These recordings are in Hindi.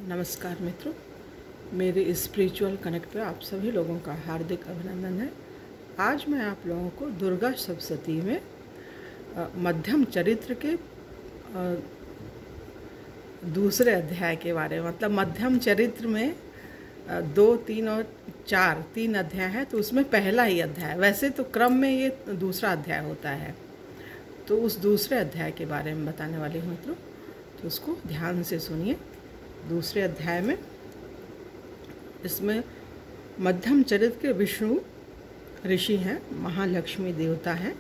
नमस्कार मित्रों, मेरे स्पिरिचुअल कनेक्ट पे आप सभी लोगों का हार्दिक अभिनंदन है। आज मैं आप लोगों को दुर्गा सप्तशती में मध्यम चरित्र के दूसरे अध्याय के बारे में, मतलब मध्यम चरित्र में 2, 3 और 4 3 अध्याय है, तो उसमें पहला ही अध्याय, वैसे तो क्रम में ये दूसरा अध्याय होता है, तो उस दूसरे अध्याय के बारे में बताने वाले हूँ मित्रों, तो उसको ध्यान से सुनिए। दूसरे अध्याय में इसमें मध्यम चरित्र के विष्णु ऋषि हैं, महालक्ष्मी देवता हैं,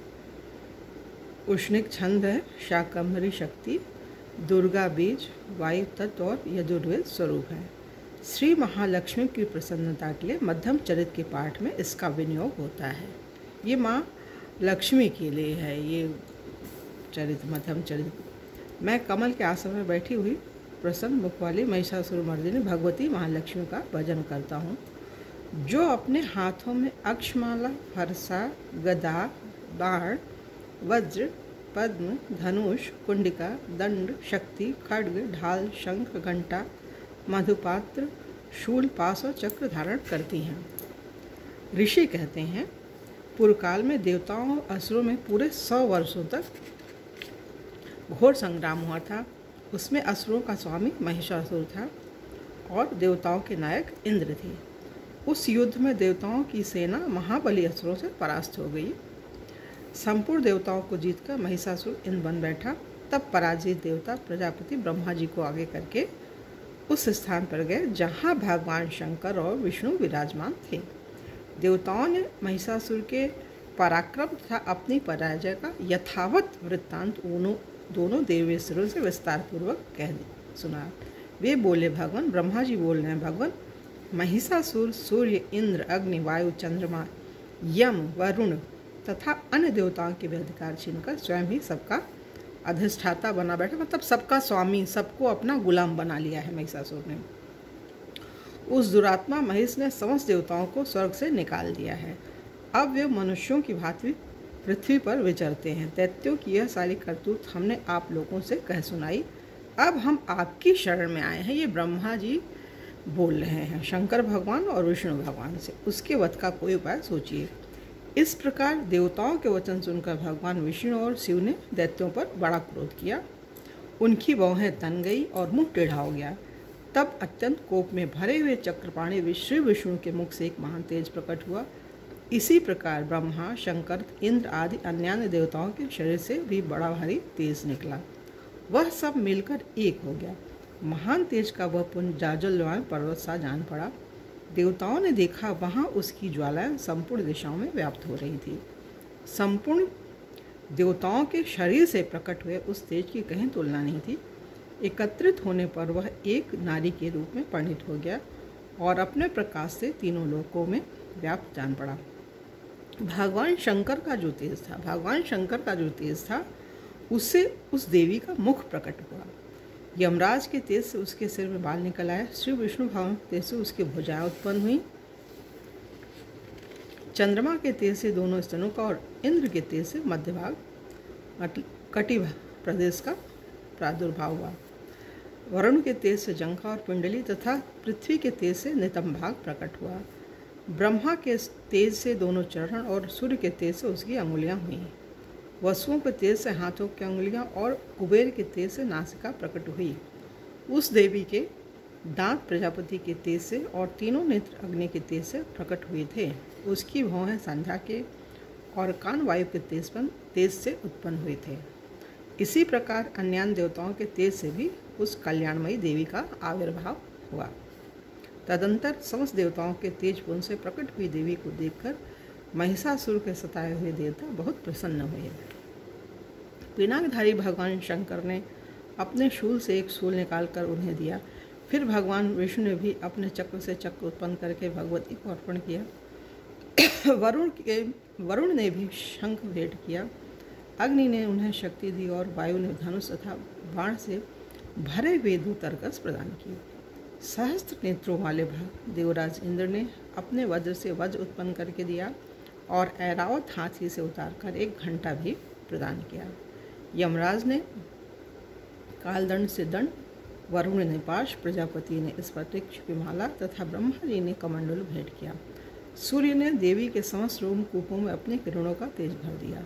उष्णिक छंद है, शाकंभरी शक्ति, दुर्गा बीज, वायु तत्व और यजुर्वेद स्वरूप है। श्री महालक्ष्मी की प्रसन्नता के लिए मध्यम चरित्र के पाठ में इसका विनियोग होता है। ये माँ लक्ष्मी के लिए है ये चरित्र, मध्यम चरित्र। मैं कमल के आसन में बैठी हुई प्रसन्न मुख वाली महिषासुरमर्दिनी भगवती महालक्ष्मी का भजन करता हूँ, जो अपने हाथों में अक्षमाला, फरसा, गदा, बाण, वज्र, पद्म, धनुष, कुंडिका, दंड, शक्ति, खड्ग, ढाल, शंख, घंटा, मधुपात्र, शूल, पास और चक्र धारण करती हैं। ऋषि कहते हैं, पूर्व काल में देवताओं और असुरों में पूरे 100 वर्षों तक घोर संग्राम हुआ था। उसमें असुरों का स्वामी महिषासुर था और देवताओं के नायक इंद्र थे। उस युद्ध में देवताओं की सेना महाबली असुरों से परास्त हो गई। संपूर्ण देवताओं को जीतकर महिषासुर इंद्र बन बैठा। तब पराजित देवता प्रजापति ब्रह्मा जी को आगे करके उस स्थान पर गए जहाँ भगवान शंकर और विष्णु विराजमान थे। देवताओं ने महिषासुर के पराक्रम तथा अपनी पराजय का यथावत वृत्तांत दोनों देवेश्वरों से विस्तार पूर्वक कह सुना। वे बोले, भगवान ब्रह्मा जी बोल रहे हैं, भगवान महिषासुर सूर्य, इंद्र, अग्नि, वायु, चंद्रमा, यम, वरुण तथा अन्य देवताओं के भी अधिकार छीनकर स्वयं ही सबका अधिष्ठाता बना बैठा, मतलब सबका स्वामी, सबको अपना गुलाम बना लिया है महिषासुर ने। उस दुरात्मा महिष ने समस्त देवताओं को स्वर्ग से निकाल दिया है। अब वे मनुष्यों की भांति पृथ्वी पर विचरते हैं। दैत्यों की यह सारी करतूत हमने आप लोगों से कह सुनाई। अब हम आपकी शरण में आए हैं। ये ब्रह्मा जी बोल रहे हैं शंकर भगवान और विष्णु भगवान से। उसके वध का कोई उपाय सोचिए। इस प्रकार देवताओं के वचन सुनकर भगवान विष्णु और शिव ने दैत्यों पर बड़ा क्रोध किया। उनकी भौहें तन गई और मुंह टेढ़ा हो गया। तब अत्यंत कोप में भरे हुए चक्रपाणी श्री विष्णु के मुख से एक महान तेज प्रकट हुआ। इसी प्रकार ब्रह्मा, शंकर, इंद्र आदि अन्य देवताओं के शरीर से भी बड़ा भारी तेज निकला। वह सब मिलकर एक हो गया। महान तेज का वह पुंज जाजलवान पर्वत सा जान पड़ा। देवताओं ने देखा, वहाँ उसकी ज्वालाएं संपूर्ण दिशाओं में व्याप्त हो रही थी। संपूर्ण देवताओं के शरीर से प्रकट हुए उस तेज की कहीं तुलना नहीं थी। एकत्रित होने पर वह एक नारी के रूप में परिणित हो गया और अपने प्रकाश से तीनों लोकों में व्याप्त जान पड़ा। भगवान शंकर का जो तेज था उससे उस देवी का मुख प्रकट हुआ। यमराज के तेज से उसके सिर में बाल निकल आए। श्री विष्णु भगवान के तेज से उसकी भुजाएं उत्पन्न हुई। चंद्रमा के तेज से दोनों स्तनों का और इंद्र के तेज से मध्य भाग कटि प्रदेश का प्रादुर्भाव हुआ। वरुण के तेज से जंघा और पिंडली तथा पृथ्वी के तेज से नितंब भाग प्रकट हुआ। ब्रह्मा के तेज से दोनों चरण और सूर्य के तेज से उसकी अंगुलियां हुई। वसुओं के तेज से हाथों की अंगुलियां और कुबेर के तेज से नासिका प्रकट हुई। उस देवी के दांत प्रजापति के तेज से और तीनों नेत्र अग्नि के तेज से प्रकट हुए थे। उसकी भौहें संध्या के और कान वायु के तेज से उत्पन्न हुए थे। इसी प्रकार अन्य देवताओं के तेज से भी उस कल्याणमयी देवी का आविर्भाव हुआ। तदंतर समस्त देवताओं के तेज पुंज से प्रकट हुई देवी को देखकर महिषासुर के सताए हुए देवता बहुत प्रसन्न हुए। पिनाकधारी भगवान शंकर ने अपने शूल से एक शूल निकालकर उन्हें दिया। फिर भगवान विष्णु ने भी अपने चक्र से चक्र उत्पन्न करके भगवती को अर्पण किया। वरुण ने भी शंख भेंट किया। अग्नि ने उन्हें शक्ति दी और वायु ने धनुष तथा बाण से भरे हुए 2 तरकस प्रदान किए। सहस्त्र नेत्रों वाले देवराज इंद्र ने अपने वज्र से वज्र उत्पन्न करके दिया और ऐरावत हाथी से उतारकर एक घंटा भी प्रदान किया। यमराज ने कालदंड से दंड वरुण ने पाश, प्रजापति ने स्फटिक की माला तथा ब्रह्मा जी ने कमंडल भेंट किया। सूर्य ने देवी के समस्त रोमकूपों में अपने किरणों का तेज भर दिया।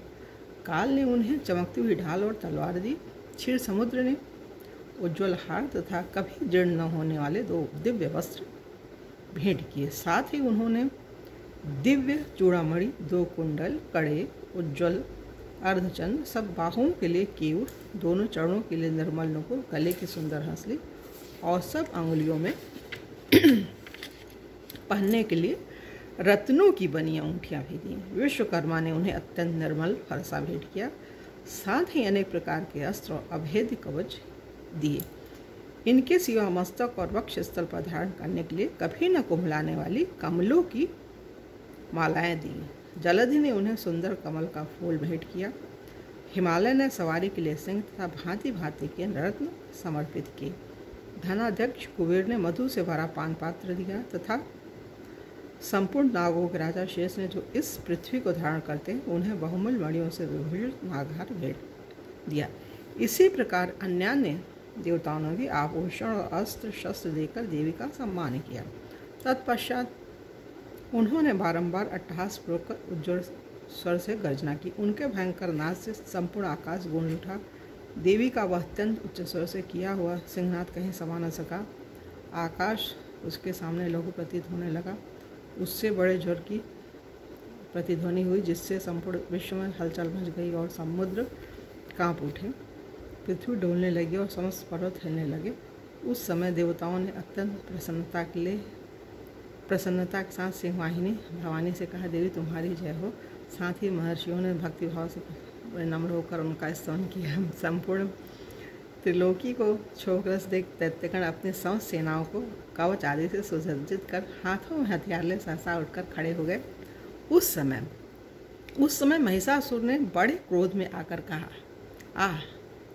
काल ने उन्हें चमकती हुई ढाल और तलवार दी। क्षीर समुद्र ने उज्ज्वल हार तथा कभी जीर्ण न होने वाले 2 दिव्य वस्त्र भेंट किए। साथ ही उन्होंने दिव्य चूड़ामणि, 2 कुंडल, कड़े, उज्ज्वल अर्धचंद्र, सब बाहों के लिए केयूर, दोनों चरणों के लिए निर्मल नुपुर, गले की सुंदर हंसली और सब अंगुलियों में पहनने के लिए रत्नों की बनी अंगूठियाँ भी दी। विश्वकर्मा ने उन्हें अत्यंत निर्मल फरसा भेंट किया। साथ ही अनेक प्रकार के अस्त्र और अभेद्य कवच दिए। इनके सिवा मस्तक और वक्ष स्थल पर धारण करने के लिए कभी न कुम्हलाने वाली कमलों की मालाएं दी। जलधि ने उन्हें सुंदर कमल का फूल भेंट किया। हिमालय ने सवारी के लिए सिंह तथा भांति भांति के रत्न समर्पित किए। धनाध्यक्ष कुबेर ने मधु से भरा पान पात्र दिया तथा संपूर्ण नागों के राजा शेष ने, जो इस पृथ्वी को धारण करते हैं, उन्हें बहुमूल्य मणियों से विभूषित नागहार भेंट दिया। इसी प्रकार अन्य देवताओं ने भी आभूषण और अस्त्र शस्त्र देकर देवी का सम्मान किया। तत्पश्चात उन्होंने बारंबार अट्टहासपूर्वक उज्ज्वल स्वर से गर्जना की। उनके भयंकर नाद से संपूर्ण आकाश गूंज उठा। देवी का वह अत्यंत उच्च स्वर से किया हुआ सिंहनाद कहीं समा न सका। आकाश उसके सामने लघु प्रतीत होने लगा। उससे बड़े जोर की प्रतिध्वनि हुई, जिससे संपूर्ण विश्व में हलचल मच गई और समुद्र कांप उठे। पृथ्वी डोलने लगी और समस्त पर्वत हिलने लगे। उस समय देवताओं ने अत्यंत प्रसन्नता के साथ सिंहवाहिनी भवानी से कहा, देवी तुम्हारी जय हो। साथ ही महर्षियों ने भक्तिभाव से नम्र होकर उनका स्तवन किया। संपूर्ण त्रिलोकी को शोकरस देख दैत्यगण अपनी समस्त सेनाओं को कवच आदि से सुसज्जित कर हाथों में हथियार ले सहसा उठकर खड़े हो गए। उस समय महिषासुर ने बड़े क्रोध में आकर कहा, आह,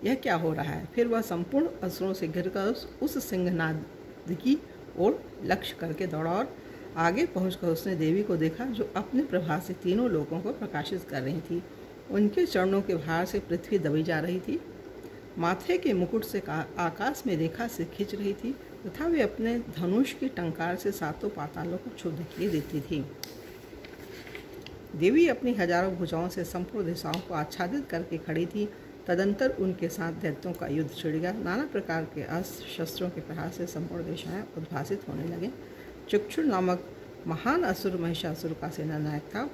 यह क्या हो रहा है। फिर वह संपूर्ण असुरों से घिरकर उस सिंहनाद की ओर लक्ष्य करके दौड़ा और आगे पहुंचकर उसने देवी को देखा, जो अपने प्रभा से तीनों लोगों को प्रकाशित कर रही थी। उनके चरणों के भार से पृथ्वी दबी जा रही थी। माथे के मुकुट से आकाश में रेखा से खींच रही थी तथा वे अपने धनुष की टंकार से 7 पातालों को क्षुब्ध किए देती थी। देवी अपनी हजारों भुजाओं से संपूर्ण दिशाओं को आच्छादित करके खड़ी थी। तदंतर उनके साथ दैत्यों का युद्ध छिड़ गया। नाना प्रकार के अस्त्र शस्त्रों के प्रहार से संपूर्ण दिशाएं उद्भासित होने लगे। चक्षुर नामक महान असुर महिषासुर का सेनानायक था।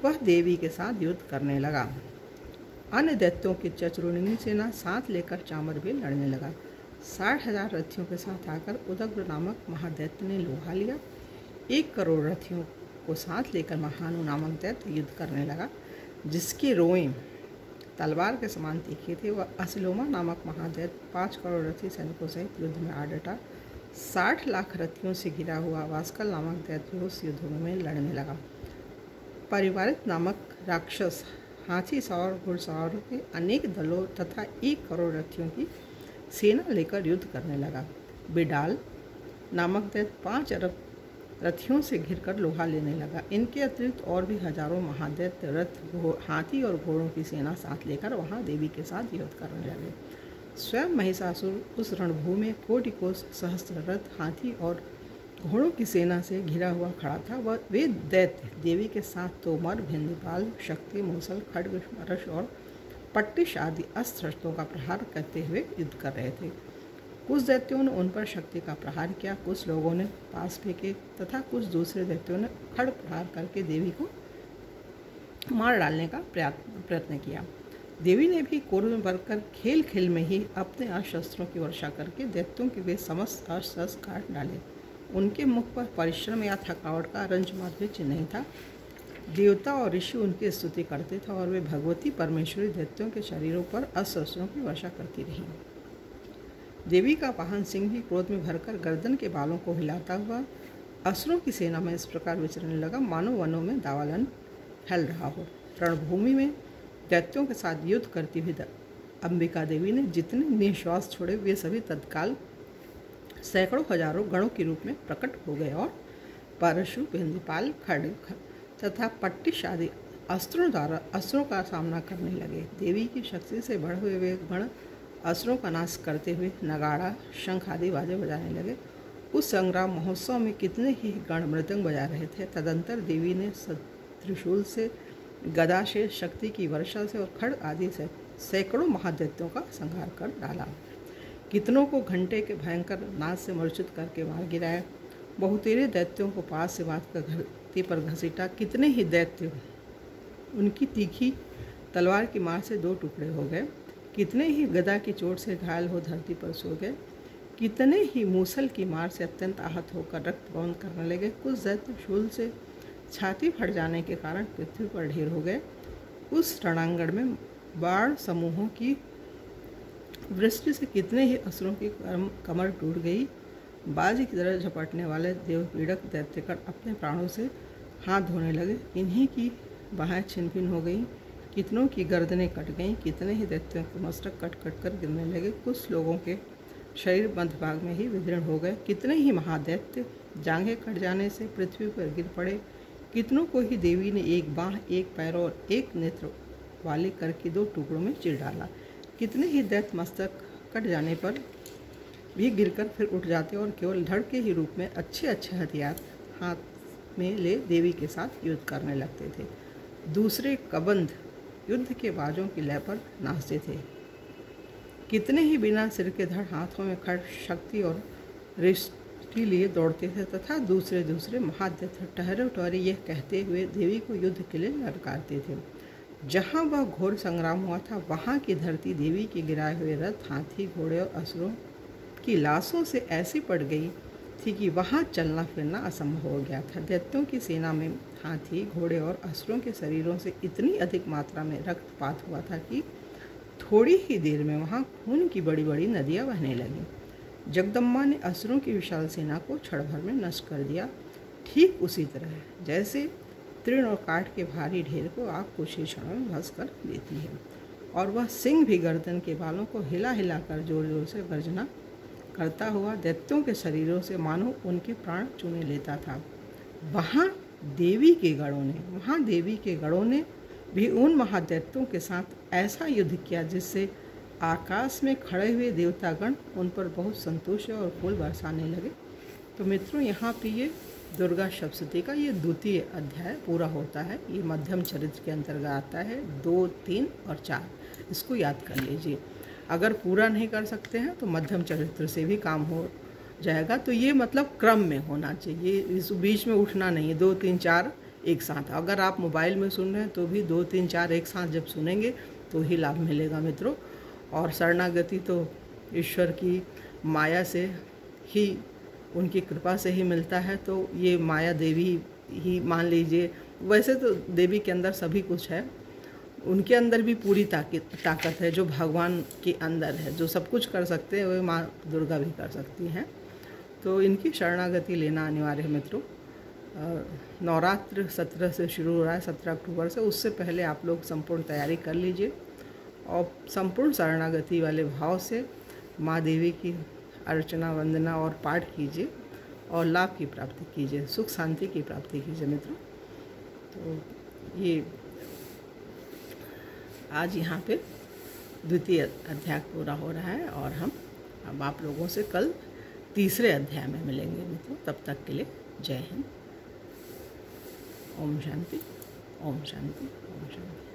वह देवी के साथ युद्ध करने लगा। अन्य दैत्यों की चतुर्णी सेना साथ लेकर चामर भी लड़ने लगा। 60,000 रथियों के साथ आकर उदग्र नामक महादैत्य ने लोहा लिया। 1 करोड़ रथियों को साथ लेकर महानु नामक दैत्य युद्ध करने लगा, जिसकी रोएं तलवार के समान तीखी थी। वह असिलोमा नामक महादैत्य 5 करोड़ रथी सैनिकों सहित युद्ध में आ डटा। 60 लाख रथियों से घिरा हुआ वास्कल नामक दैत्य उस युद्ध में लड़ने लगा। परिवारित नामक राक्षस हाथी सवार घुड़सवारों के अनेक दलों तथा 1 करोड़ रथियों की सेना लेकर युद्ध करने लगा। बिडाल नामक दैत्य 5 अरब रथियों से घिरकर लोहा लेने लगा। इनके अतिरिक्त और भी हजारों महादैत्य रथ, हाथी और घोड़ों की सेना साथ लेकर वहां देवी के साथ युद्ध करने लगे। स्वयं महिषासुर उस रणभूमि में कोटि कोस सहस्त्र रथ, हाथी और घोड़ों की सेना से घिरा हुआ खड़ा था। वे दैत्य देवी के साथ तोमर, भिंदीपाल, शक्ति, मूसल, खड्ग, रश और पट्टिश आदि अस्त्र शस्त्रों का प्रहार करते हुए युद्ध कर रहे थे। कुछ दैत्यों ने उन पर शक्ति का प्रहार किया, कुछ लोगों ने पास फेंके तथा कुछ दूसरे दैत्यों ने खड़ प्रहार करके देवी को मार डालने का प्रयत्न किया। देवी ने भी क्रोध में भरकर खेल खेल में ही अपने अस्त्रों की वर्षा करके दैत्यों के वे समस्त अस्त्र काट डाले। उनके मुख पर परिश्रम या थकावट का रंज मात्र भी चिन्ह नहीं था। देवता और ऋषि उनकी स्तुति करते थे और वे भगवती परमेश्वरी दैत्यों के शरीरों पर अस्त्रों की वर्षा करती रही। देवी का वाहन सिंह भी क्रोध में भरकर गर्दन के बालों को हिलाता हुआ असुरों की सेना में इस प्रकार विचरने लगा, मानो वनों में दावालन फैल रहा हो। रणभूमि में दैत्यों के साथ युद्ध करती हुई अंबिका देवी ने जितने निश्वास छोड़े, वे सभी तत्काल सैकड़ों हजारों गणों के रूप में प्रकट हो गए और परशु, भिंदीपाल, खड्ग तथा पट्टिश आदि अस्त्रों द्वारा अस्त्रों का सामना करने लगे। देवी की शक्ति से बढ़े हुए वे गण असुरों का नाश करते हुए नगाड़ा, शंख आदि बाजे बजाने लगे। उस संग्राम महोत्सव में कितने ही गण मृदंग बजा रहे थे। तदंतर देवी ने त्रिशूल से, गदा से, शक्ति की वर्षा से और खड्ग आदि से सैकड़ों महादैत्यों का संहार कर डाला। कितनों को घंटे के भयंकर नाद से मूर्छित करके मार गिराया। बहुतेरे दैत्यों को पास से बांध कर धरती पर घसीटा। कितने ही दैत्य उनकी तीखी तलवार की मार से दो टुकड़े हो गए। कितने ही गदा की चोट से घायल हो धरती पर सो गए। कितने ही मूसल की मार से अत्यंत आहत होकर रक्त बौन करने लगे। कुछ दैत्य शूल से छाती फट जाने के कारण पृथ्वी पर ढेर हो गए। उस रणांगण में बाण समूहों की वृष्टि से कितने ही असुरों की कमर टूट गई। बाजी की तरह झपटने वाले देवपीड़क दैत्यगण अपने प्राणों से हाथ धोने लगे। इन्हीं की बाहें छिन्न भिन्न हो गईं। कितनों की गर्दनें कट गईं। कितने ही दैत्यों के मस्तक कट कट कर गिरने लगे। कुछ लोगों के शरीर मध्य भाग में ही विदीर्ण हो गए। कितने ही महादैत्य जांघें कट जाने से पृथ्वी पर गिर पड़े। कितनों को ही देवी ने एक बाह, एक पैर और एक नेत्र वाले करके दो टुकड़ों में चीर डाला। कितने ही दैत्य मस्तक कट जाने पर भी गिरकर फिर उठ जाते और केवल धड़ के ही रूप में अच्छे अच्छे हथियार हाथ में ले देवी के साथ युद्ध करने लगते थे। दूसरे कबंध युद्ध के बाजों की लय पर नाचते थे। कितने ही बिना सिर के धड़ हाथों में खड्ग, शक्ति और रिष्टि लिए दौड़ते थे तथा दूसरे दूसरे महादैत्य ठहरे ठहरे यह कहते हुए देवी को युद्ध के लिए ललकारते थे। जहाँ वह घोर संग्राम हुआ था वहाँ की धरती देवी के गिराए हुए रथ, हाथी, घोड़े और असुरों की लाशों से ऐसी पड़ गई थी कि वहाँ चलना फिरना असंभव हो गया था। दैत्यों की सेना में हाथी, घोड़े और असुरों के शरीरों से इतनी अधिक मात्रा में रक्तपात हुआ था कि थोड़ी ही देर में वहाँ खून की बड़ी बड़ी नदियाँ बहने लगीं। जगदम्बा ने असुरों की विशाल सेना को क्षण भर में नष्ट कर दिया। ठीक उसी तरह जैसे तृण और काठ के भारी ढेर को आग कुछ ही क्षणों में भस्म कर देती है, और वह सिंह भी गर्दन के बालों को हिला हिला कर जोर जोर से गर्जना करता हुआ दैत्यों के शरीरों से मानो उनके प्राण चुने लेता था। वहाँ देवी के गणों ने भी उन महादैत्यों के साथ ऐसा युद्ध किया जिससे आकाश में खड़े हुए देवतागण उन पर बहुत संतोष और फूल बरसाने लगे। तो मित्रों, यहाँ पे ये दुर्गा सप्तशती का ये द्वितीय अध्याय पूरा होता है। ये मध्यम चरित्र के अंतर्गत आता है। 2, 3 और 4 इसको याद कर लीजिए। अगर पूरा नहीं कर सकते हैं तो मध्यम चरित्र से भी काम हो जाएगा। तो ये मतलब क्रम में होना चाहिए, इस बीच में उठना नहीं है। 2, 3, 4 एक साथ। अगर आप मोबाइल में सुन रहे हैं तो भी 2, 3, 4 एक साथ जब सुनेंगे तो ही लाभ मिलेगा मित्रों। और शरणागति तो ईश्वर की माया से ही, उनकी कृपा से ही मिलता है। तो ये माया देवी ही मान लीजिए। वैसे तो देवी के अंदर सभी कुछ है, उनके अंदर भी पूरी ताकत है जो भगवान के अंदर है। जो सब कुछ कर सकते हैं वह माँ दुर्गा भी कर सकती हैं। तो इनकी शरणागति लेना अनिवार्य है मित्रों। नवरात्र 17 से शुरू हो रहा है, 17 अक्टूबर से। उससे पहले आप लोग संपूर्ण तैयारी कर लीजिए और संपूर्ण शरणागति वाले भाव से माँ देवी की अर्चना, वंदना और पाठ कीजिए और लाभ की प्राप्ति कीजिए, सुख शांति की प्राप्ति कीजिए मित्रों। तो ये आज यहाँ पे द्वितीय अध्याय पूरा हो रहा है और हम अब आप लोगों से कल तीसरे अध्याय में मिलेंगे मित्रों। तब तक के लिए जय हिंद। ओम शांति, ओम शांति, ओम शांति।